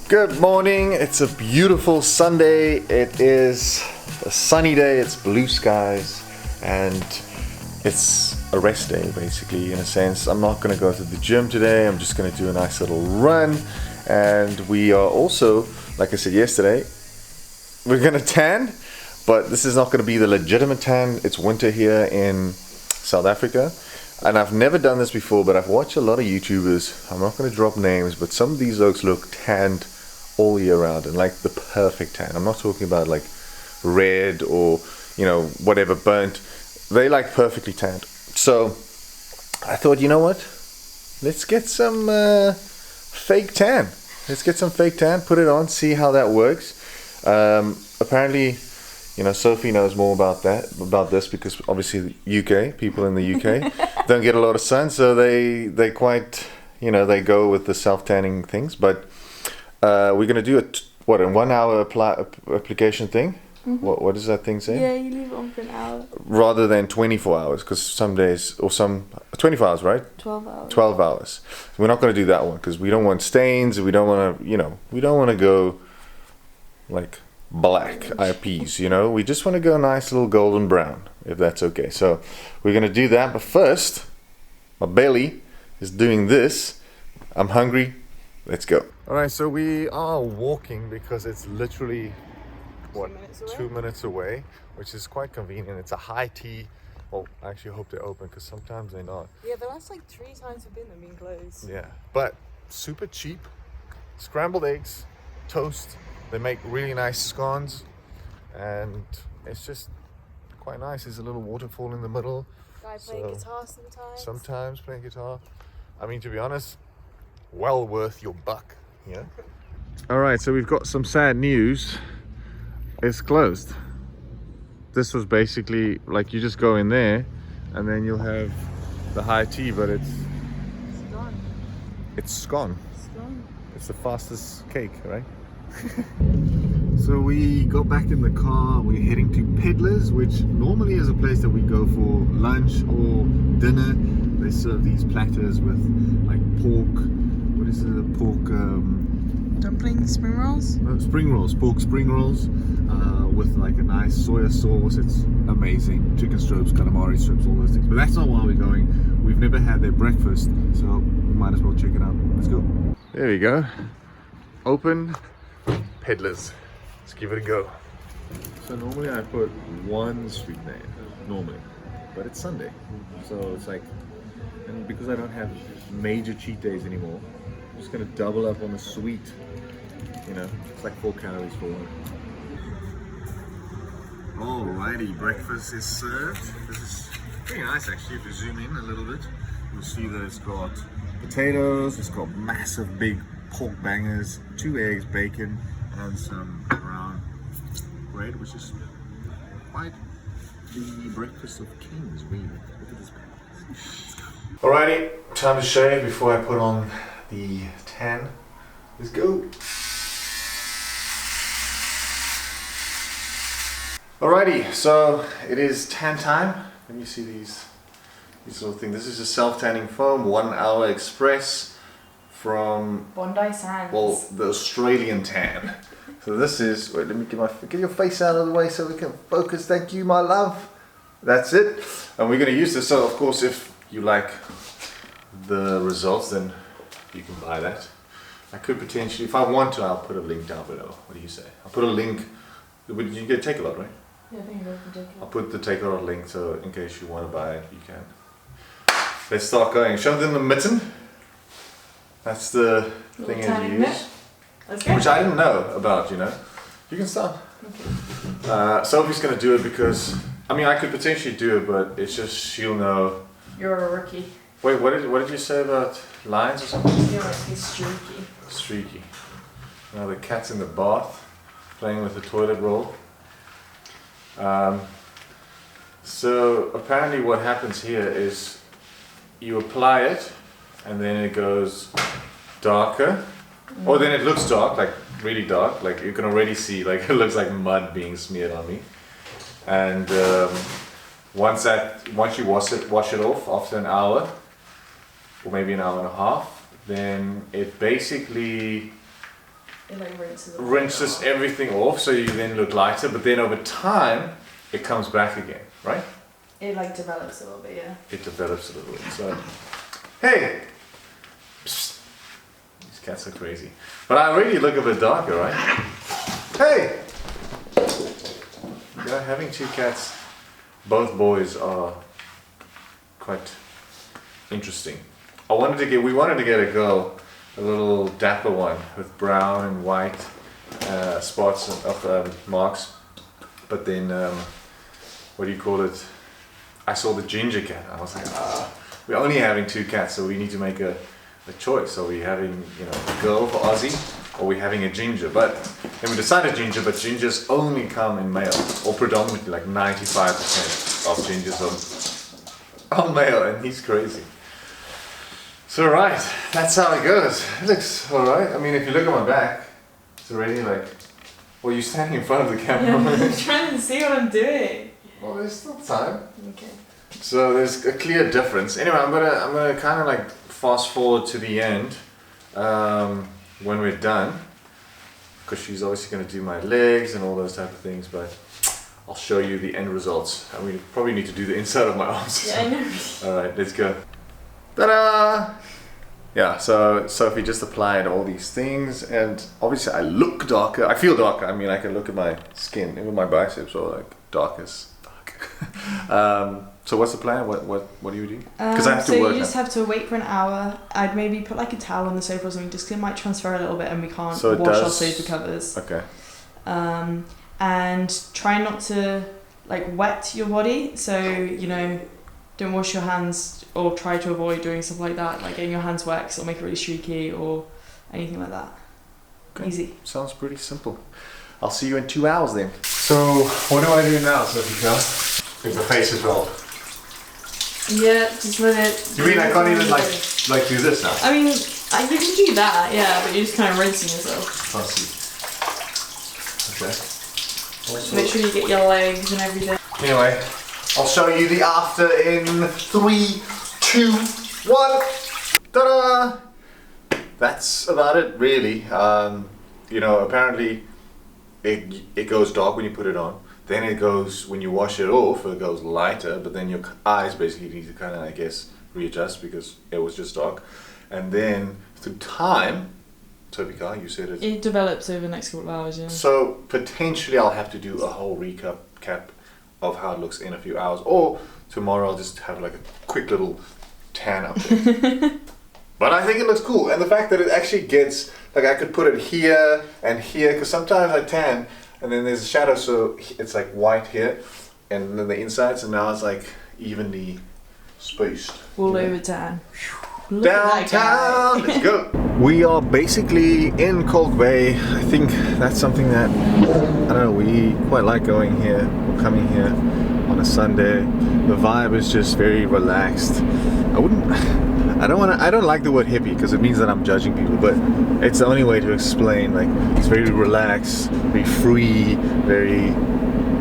Good morning, it's a beautiful Sunday. It is a sunny day, it's blue skies, and it's a rest day basically, in a sense. I'm not going to go to the gym today, I'm just going to do a nice little run. And we are also, like I said yesterday, we're going to tan, but this is not going to be the legitimate tan. It's winter here in South Africa. And I've never done this before, but I've watched a lot of YouTubers. I'm not going to drop names, but some of these folks look tanned all year round, and like the perfect tan. I'm not talking about like red or, you know, whatever burnt. They like perfectly tanned. So I thought, you know what? Let's get some fake tan. Let's get some fake tan, put it on, see how that works. Apparently, you know, Sophie knows more about this, because obviously the UK, people in the UK don't get a lot of sun, so they quite, you know, they go with the self-tanning things. But we're going to do a 1 hour application thing. Mm-hmm. What does that thing say? Yeah, you leave it on for an hour. Rather than 24 hours, because some days, or some 24 hours, right? 12 hours. 12 hours. We're not going to do that one because we don't want stains. We don't want to, you know, we don't want to go like black peas, you know. We just want to go nice little golden brown, if that's okay. So we're going to do that, but first, my belly is doing this. I'm hungry. Let's go. All right, so we are walking because it's literally, what, 2 minutes away, which is quite convenient. It's a high tea. Well, I actually hope they're open because sometimes they're not. Yeah, the last like 3 times we've been, they've been closed. Yeah, but super cheap. Scrambled eggs, toast. They make really nice scones, and it's just quite nice. There's a little waterfall in the middle. Guy playing guitar sometimes. Sometimes playing guitar. I mean, to be honest, well worth your buck, yeah. All right, so we've got some sad news. It's closed. This was basically like you just go in there and then you'll have the high tea, but it's gone. It's gone. It's the fastest cake, right? So we got back in the car. We're heading to Peddlars, which normally is a place that we go for lunch or dinner. They serve these platters with like pork. What is the pork? Dumplings, spring rolls? Spring rolls, pork spring rolls with like a nice soya sauce. It's amazing. Chicken strips, calamari strips, all those things. But that's not why we're going. We've never had their breakfast, so we might as well check it out. Let's go. There we go. Open Peddlars. Let's give it a go. So normally I put one sweet name, normally, but it's Sunday, so it's like, and because I don't have major cheat days anymore, I'm just gonna double up on the sweet. You know, it's like 4 calories for one. Alrighty, breakfast is served. This is pretty nice actually. If you zoom in a little bit, you'll see that it's got potatoes, it's got massive big pork bangers, 2 eggs, bacon, and some brown bread, which is quite the breakfast of kings, really. Look at this bag. Let's go. Alrighty, time to shave before I put on the tan. Let's go. Alrighty, so it is tan time. Let me see these little things. This is a self-tanning foam, 1 hour express from Bondi Sands. Well, the Australian tan. So this is, wait, let me get your face out of the way so we can focus. Thank you, my love. That's it. And we're going to use this. So of course, if you like the results, then you can buy that. I could potentially, if I want to, I'll put a link down below. What do you say? I'll put a link. Would you get Take-A-Lot, right? Yeah, I think you can Take-A-Lot. I'll put the Take-A-Lot link, so in case you want to buy it, you can. Let's start going. Show them the mitten. That's the thing that you use. Which I didn't know about, you know. You can start. Okay. Sophie's going to do it because, I mean, I could potentially do it, but it's just she'll know. You're a rookie. Wait, what did you say about lines or something? You're streaky. Streaky. Now the cat's in the bath, playing with the toilet roll. So apparently what happens here is you apply it and then it goes darker, or then it looks dark, like really dark, like you can already see, like it looks like mud being smeared on me. And once you wash it off after an hour, or maybe an hour and a half, then it basically It like rinses. rinses everything off, so you then look lighter. But then over time, it comes back again, right? It like develops a little bit, yeah. It develops a little bit. So, hey, psst. These cats are crazy. But I already look a bit darker, right? Hey, having 2 cats, both boys, are quite interesting. We wanted to get a girl, a little dapper one with brown and white spots of marks. But then, what do you call it? I saw the ginger cat. I was like, we're only having 2 cats, so we need to make a choice. Are we having, a girl for Aussie, or are we having a ginger? But then we decided ginger, but gingers only come in male, or predominantly like 95% of gingers are male, and he's crazy. So right, that's how it goes. It looks alright. I mean, if you look at my back, it's already like, well, you're standing in front of the camera. Yeah, I'm trying to see what I'm doing. Well, there's still time. Okay. So there's a clear difference. Anyway, I'm gonna kind of like fast forward to the end when we're done, because she's obviously gonna do my legs and all those type of things. But I'll show you the end results. I mean, probably need to do the inside of my arms. Yeah, I know. All right, let's go. Ta-da! Yeah, so Sophie just applied all these things, and obviously I look darker. I feel darker. I mean, I can look at my skin, even my biceps are like dark. So what's the plan? What do you do? Because I have to work. So you just have to wait for an hour. I'd maybe put like a towel on the sofa or something, just 'cause it might transfer a little bit, and we can't wash our sofa covers. Okay. And try not to like wet your body. So don't wash your hands, or try to avoid doing stuff like that, like getting your hands wet, 'cause it'll make it really streaky or anything like that. Okay. Easy. Sounds pretty simple. I'll see you in 2 hours then. So what do I do now, Sophie? With the face as well. Yeah, just let it. You mean I can't even like do this now? I mean, you can do that, yeah, but you're just kind of rinsing yourself. Can't see. Okay. Also, Make sure you get your legs and everything. Anyway, I'll show you the after in 3, 2, 1. Ta-da! That's about it, really. Apparently it goes dark when you put it on. Then it goes, when you wash it off, it goes lighter, but then your eyes basically need to kind of, I guess, readjust because it was just dark. And then through time, Topika, you said it. It develops over the next couple of hours, yeah. So potentially I'll have to do a whole recap of how it looks in a few hours, or tomorrow I'll just have like a quick little tan update. But I think it looks cool, and the fact that it actually gets, like I could put it here and here, because sometimes I tan and then there's a shadow, so it's like white here and then the inside, so now it's like evenly spaced. All over tan. Downtown, let's go. We are basically in Kalk Bay. I think that's something that, I don't know, we quite like going here or coming here on a Sunday. The vibe is just very relaxed. I don't like the word hippie because it means that I'm judging people, but it's the only way to explain. Like, it's very relaxed, very free, very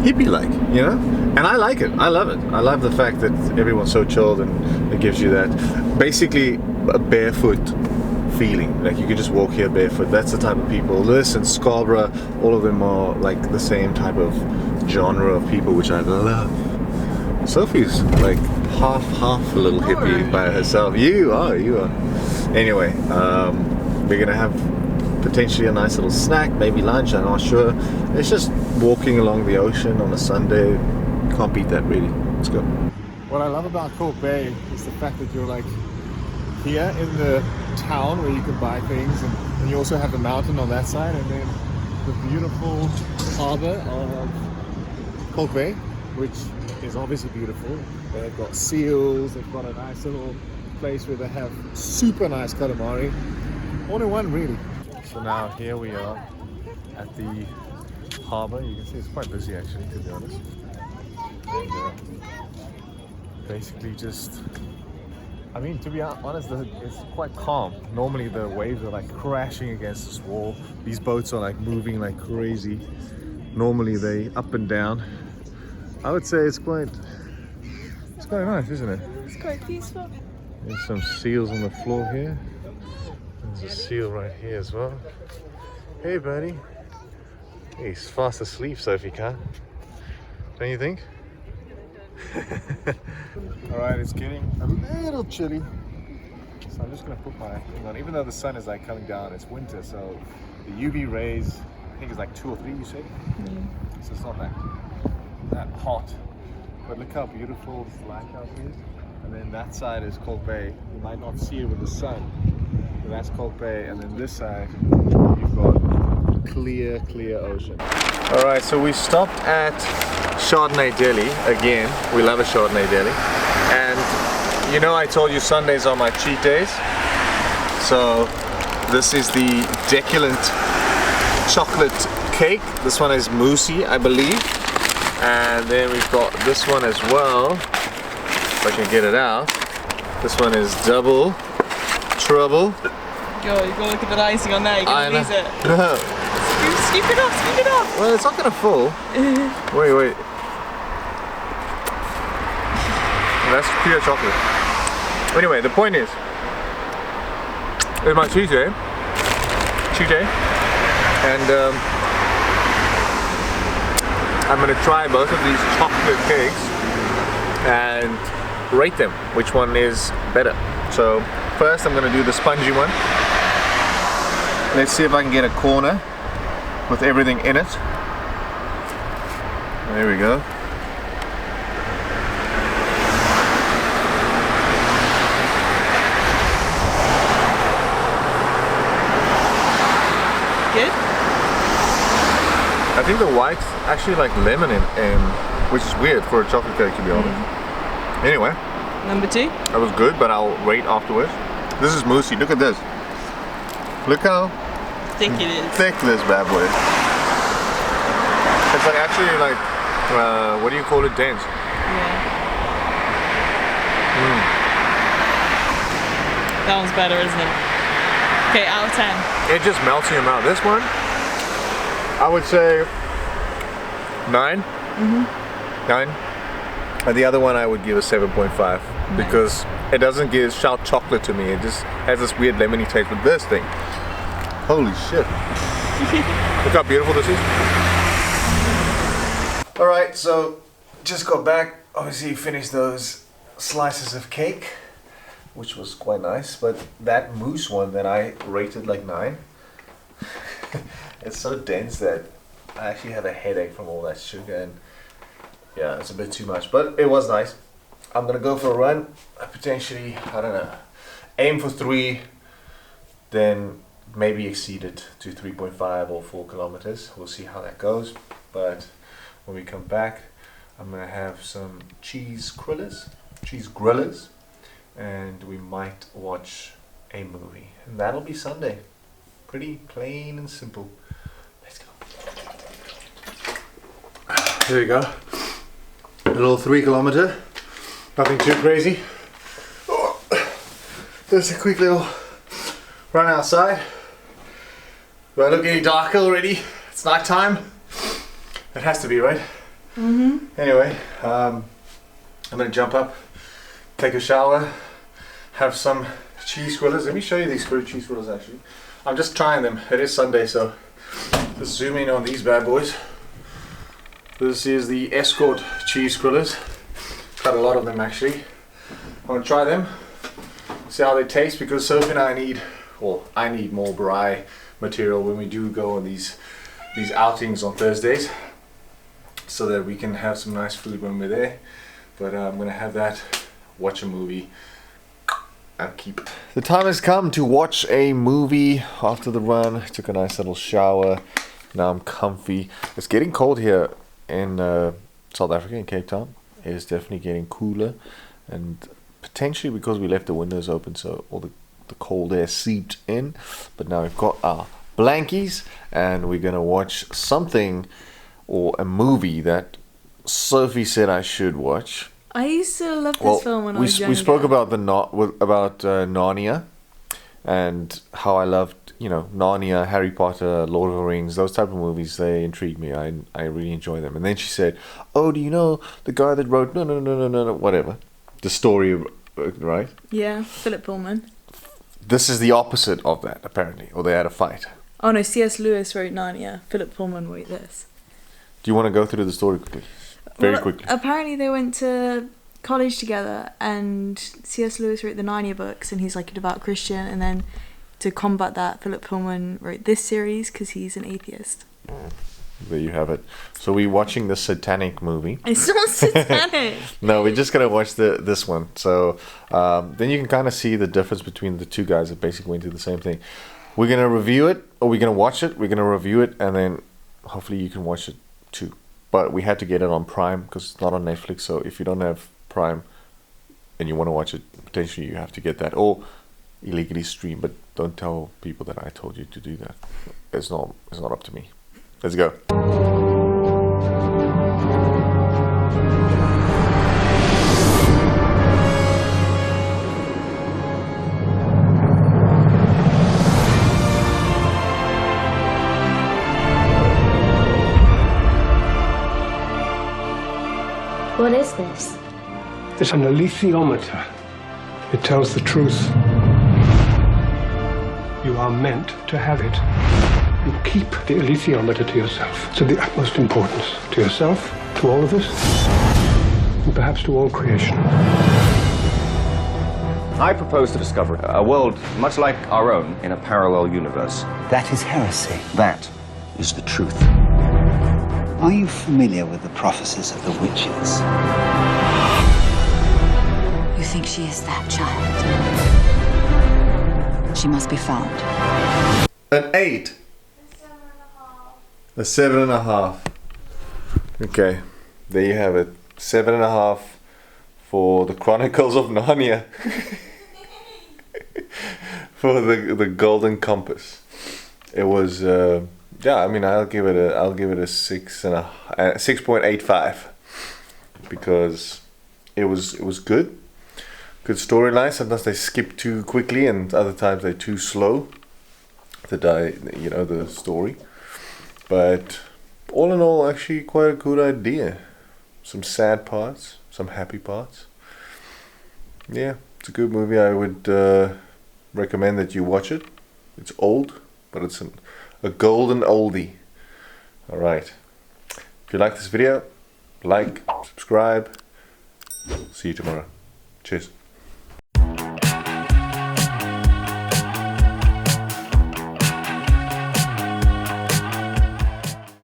hippie-like, And I like it. I love it. I love the fact that everyone's so chilled, and it gives you that basically a barefoot feeling. Like, you can just walk here barefoot. That's the type of people. This and Scarborough, all of them are like the same type of genre of people, which I love. Sophie's like half a little hippie by herself. You are. Anyway, we're gonna have potentially a nice little snack, maybe lunch, I'm not sure. It's just walking along the ocean on a Sunday. Can't beat that, really. Let's go. What I love about Kalk Bay is the fact that you're like here in the town where you can buy things, and you also have the mountain on that side, and then the beautiful harbour of Kalk Bay, which is obviously beautiful. They've got seals, they've got a nice little place where they have super nice calamari. All in one, really. So now here we are at the harbour. You can see it's quite busy actually, to be honest. And basically just, I mean, to be honest, it's quite calm. Normally the waves are like crashing against this wall. These boats are like moving like crazy. Normally they up and down. I would say it's quite nice, isn't it? It's quite peaceful. There's some seals on the floor here. There's a seal right here as well. Hey, buddy. He's fast asleep, Sophie Car. Don't you think? Alright, it's getting a little chilly. So I'm just gonna put my thing on. Even though the sun is like coming down, it's winter, so the UV rays, I think it's like 2 or 3, you said? Yeah. So it's not that hot. But look how beautiful this lighthouse is. And then that side is Kalk Bay. You might not see it with the sun. But that's Kalk Bay. And then this side, you've got clear ocean. Alright, so we stopped at Chardonnay Deli again. We love a Chardonnay Deli. And you know I told you Sundays are my cheat days. So this is the decadent chocolate cake. This one is moussey, I believe. And then we've got this one as well. If I can get it out. This one is double trouble. Yo, you gotta look at the icing on there. You can lose it. No. Scoop it off. Well, it's not gonna fall. Wait. That's pure chocolate. Anyway, the point is, it's my cheat day, and I'm gonna try both of these chocolate cakes and rate them, which one is better. So first I'm gonna do the spongy one. Let's see if I can get a corner with everything in it. There we go. Good? I think the white's actually like lemon in, which is weird for a chocolate cake, to be honest. Anyway. Number 2? That was good, but I'll rate afterwards. This is moussey. Look at this. Look how Thick it is. thick this bad boy is. It's like actually like, what do you call it? Dense. Yeah. That one's better, isn't it? Okay, out of 10. It just melts in your mouth. This one, I would say 9. 9. And the other one I would give a 7.5 because it doesn't shout chocolate to me. It just has this weird lemony taste. But this thing, holy shit! Look how beautiful this is. All right, so just got back. Obviously, finished those slices of cake, which was quite nice. But that mousse one that I rated like 9, it's so dense that I actually have a headache from all that sugar, and yeah, it's a bit too much. But it was nice. I'm gonna go for a run. Potentially, I don't know, aim for 3, then maybe exceed it to 3.5 or 4 kilometers. We'll see how that goes. But when we come back, I'm gonna have some cheese grillers, and we might watch a movie, and that'll be Sunday. Pretty plain and simple. Let's go. Here we go. A little 3 kilometer. Nothing too crazy. Oh, just a quick little run outside. Do I look any darker already? It's night time. It has to be, right? Anyway, I'm gonna jump up, take a shower, have some cheese grillers. Let me show you these cheese grillers actually. I'm just trying them. It is Sunday, so just zoom in on these bad boys. This is the Escort cheese grillers. Got a lot of them actually. I want to try them, see how they taste, because Sophie and I need more braai material when we do go on these outings on Thursdays, so that we can have some nice food when we're there. But I'm gonna have that, watch a movie, and keep it. The time has come to watch a movie after the run. Took a nice little shower. Now I'm comfy. It's getting cold here in South Africa, in Cape Town. It is definitely getting cooler, and potentially because we left the windows open, so all the cold air seeped in. But now we've got our blankies, and we're gonna watch something, or a movie that Sophie said I should watch. I used to love this film when I was younger. We spoke about Narnia, and how I loved, Narnia, Harry Potter, Lord of the Rings, those type of movies. They intrigue me. I really enjoy them. And then she said, "Oh, do you know the guy that wrote no, whatever, the story, right?" Yeah, Philip Pullman. This is the opposite of that, apparently, or they had a fight. Oh no, C.S. Lewis wrote Narnia. Philip Pullman wrote this. Do you want to go through the story quickly? Very quickly. Apparently they went to college together, and C.S. Lewis wrote the Narnia books, and he's like a devout Christian, and then to combat that, Philip Pullman wrote this series because he's an atheist. There you have it. So we're watching the satanic movie. It's not satanic. No, we're just gonna watch this one. So then you can kind of see the difference between the two guys that basically went through the same thing. We're gonna review it, or we're gonna watch it. We're gonna review it, and then hopefully you can watch it too. But we had to get it on Prime because it's not on Netflix. So if you don't have Prime and you want to watch it, potentially you have to get that or illegally stream. But don't tell people that I told you to do that. It's not up to me. Let's go. What is this? It's an alethiometer. It tells the truth. You are meant to have it. You keep the alethiometer to yourself. It's of the utmost importance to yourself, to all of us, and perhaps to all creation. I propose to discover a world much like our own in a parallel universe. That is heresy. That is the truth. Are you familiar with the prophecies of the witches? You think she is that child? She must be found. An 8. A 7.5. Okay, there you have it. 7.5 for the Chronicles of Narnia. For the Golden Compass. It was yeah, I mean I'll give it a 6.85 because it was good. Good storyline. Sometimes they skip too quickly and other times they're too slow. The story. But all in all, actually quite a good idea. Some sad parts, some happy parts. Yeah, it's a good movie. I would recommend that you watch it. It's old, but it's a golden oldie. Alright. If you like this video, like, subscribe. See you tomorrow. Cheers.